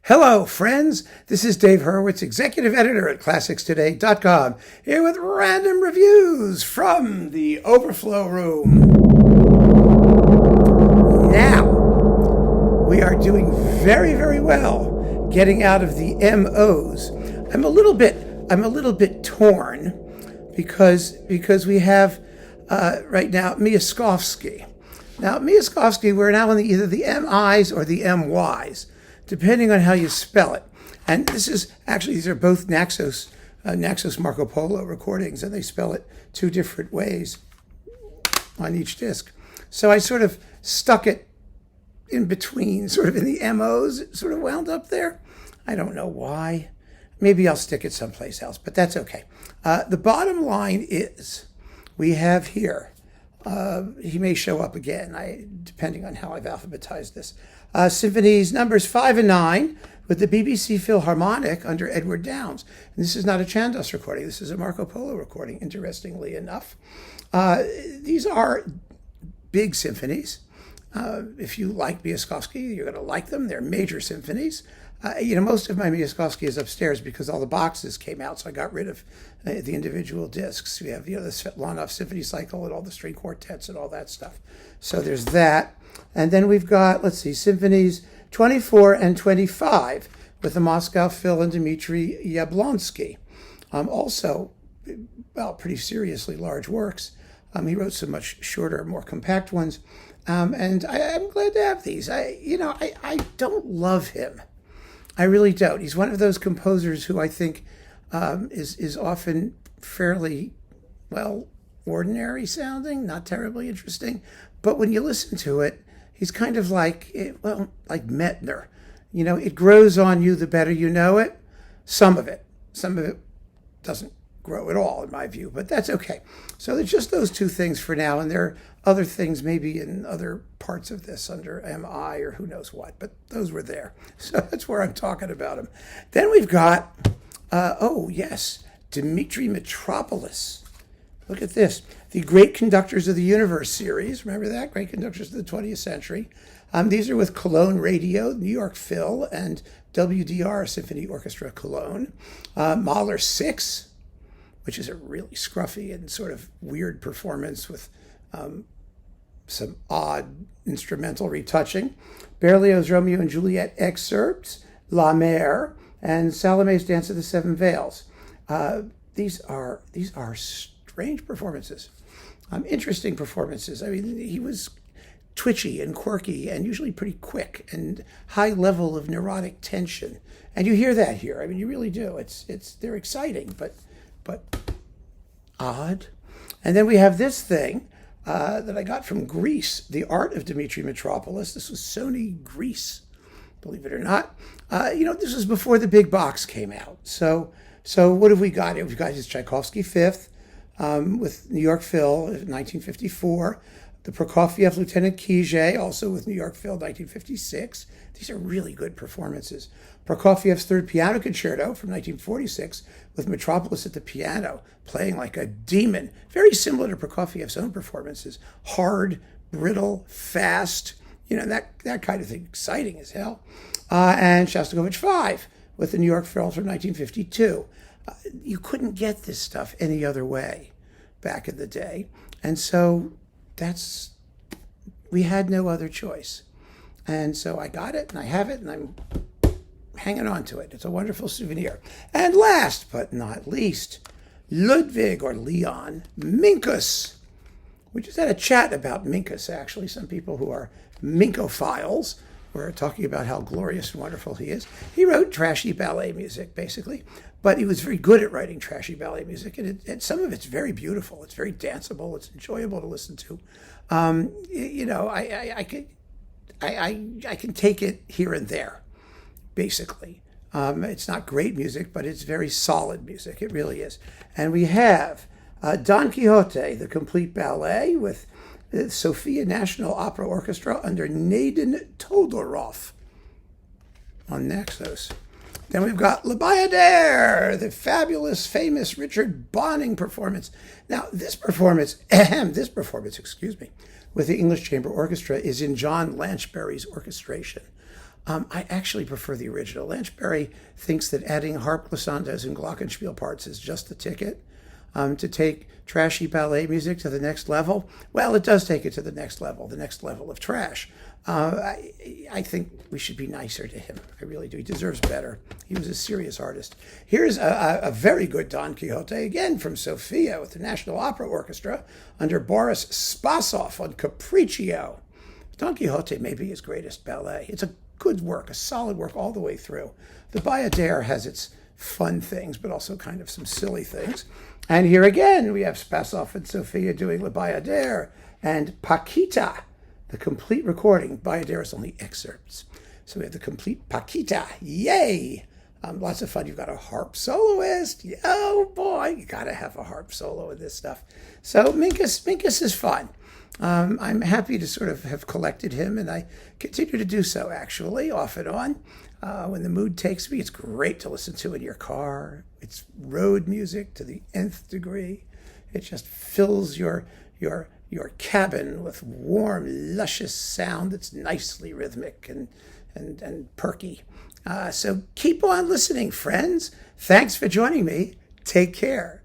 Hello, friends. This is Dave Hurwitz, executive editor at ClassicsToday.com, here with random reviews from the Overflow Room. Now, we are doing very, very well getting out of the MOs. I'm a little bit torn because we have right now Miaskovsky. Now, Miaskovsky, we're now in either the MIs or the MYs, depending on how you spell it. And these are both Naxos Marco Polo recordings, and they spell it two different ways on each disc. So I sort of stuck it in between, sort of in the MOs, it sort of wound up there. I don't know why. Maybe I'll stick it someplace else, but that's okay. The bottom line is we have here, he may show up again, depending on how I've alphabetized this. Symphonies numbers 5 and 9 with the BBC Philharmonic under Edward Downes. And this is not a Chandos recording. This is a Marco Polo recording, interestingly enough. These are big symphonies. If you like Miaskovsky, you're going to like them. They're major symphonies. Most of my Miaskovsky is upstairs because all the boxes came out, so I got rid of the individual discs. We have the Svetlanov Symphony Cycle and all the string quartets and all that stuff. So there's that. And then we've got, Symphonies 24 and 25 with the Moscow Phil and Dmitri Yablonsky. Also, pretty seriously large works. He wrote some much shorter, more compact ones. And I'm glad to have these. I don't love him. I really don't. He's one of those composers who I think is often fairly, ordinary sounding, not terribly interesting. But when you listen to it, he's kind of like Metner. It grows on you the better you know it. Some of it doesn't grow at all, in my view, but that's okay. So there's just those two things for now, and there are other things maybe in other parts of this under MI or who knows what, but those were there. So that's where I'm talking about him. Then we've got, Dmitri Mitropoulos. Look at this. The Great Conductors of the Universe series. Remember that? Great Conductors of the 20th Century. These are with Cologne Radio, New York Phil, and WDR Symphony Orchestra Cologne. Mahler 6, which is a really scruffy and sort of weird performance with some odd instrumental retouching. Berlioz's Romeo and Juliet excerpts, La Mer, and Salome's Dance of the Seven Veils. These are strange performances, interesting performances. I mean, he was twitchy and quirky and usually pretty quick and high level of neurotic tension. And you hear that here. I mean, you really do. They're exciting, but odd. And then we have this thing that I got from Greece, The Art of Dmitri Mitropoulos. This was Sony Greece, believe it or not. This was before the big box came out. So what have we got? We've got his Tchaikovsky Fifth with New York Phil, 1954. The Prokofiev Lieutenant Kijé, also with New York Phil, 1956. These are really good performances. Prokofiev's Third Piano Concerto from 1946 with Mitropoulos at the piano, playing like a demon. Very similar to Prokofiev's own performances. Hard, brittle, fast, that kind of thing. Exciting as hell. And Shostakovich 5 with the New York Phil from 1952. You couldn't get this stuff any other way back in the day. And so we had no other choice. And so I got it, and I have it, and I'm hanging on to it. It's a wonderful souvenir. And last but not least, Ludwig or Leon Minkus. We just had a chat about Minkus, actually. Some people who are Minkophiles were talking about how glorious and wonderful he is. He wrote trashy ballet music, basically, but he was very good at writing trashy ballet music, and some of it's very beautiful. It's very danceable. It's enjoyable to listen to. I can take it here and there, basically. It's not great music, but it's very solid music. It really is. And we have Don Quixote, the complete ballet with the Sofia National Opera Orchestra under Nadine Todorov on Naxos. Then we've got Le Bayadere, the fabulous, famous Richard Bonning performance. Now, this performance, with the English Chamber Orchestra is in John Lanchbery's orchestration. I actually prefer the original. Lanchberry thinks that adding harp glissandos and glockenspiel parts is just the ticket. To take trashy ballet music to the next level, well, it does take it to the next level of trash. I think we should be nicer to him. I really do. He deserves better. He was a serious artist. Here's a very good Don Quixote, again from Sofia with the National Opera Orchestra under Boris Spasov on Capriccio. Don Quixote may be his greatest ballet. It's a good work, a solid work all the way through. The Bayadere has its fun things, but also kind of some silly things. And here again, we have Spasov and Sofia doing La Bayadere and Paquita, the complete recording. Bayadere is only excerpts. So we have the complete Paquita. Yay! Lots of fun. You've got a harp soloist. Oh boy, you got to have a harp solo in this stuff. So Minkus is fun. I'm happy to sort of have collected him, and I continue to do so, actually, off and on. When the mood takes me, it's great to listen to in your car. It's road music to the nth degree. It just fills your cabin with warm, luscious sound that's nicely rhythmic and perky. So keep on listening, friends. Thanks for joining me. Take care.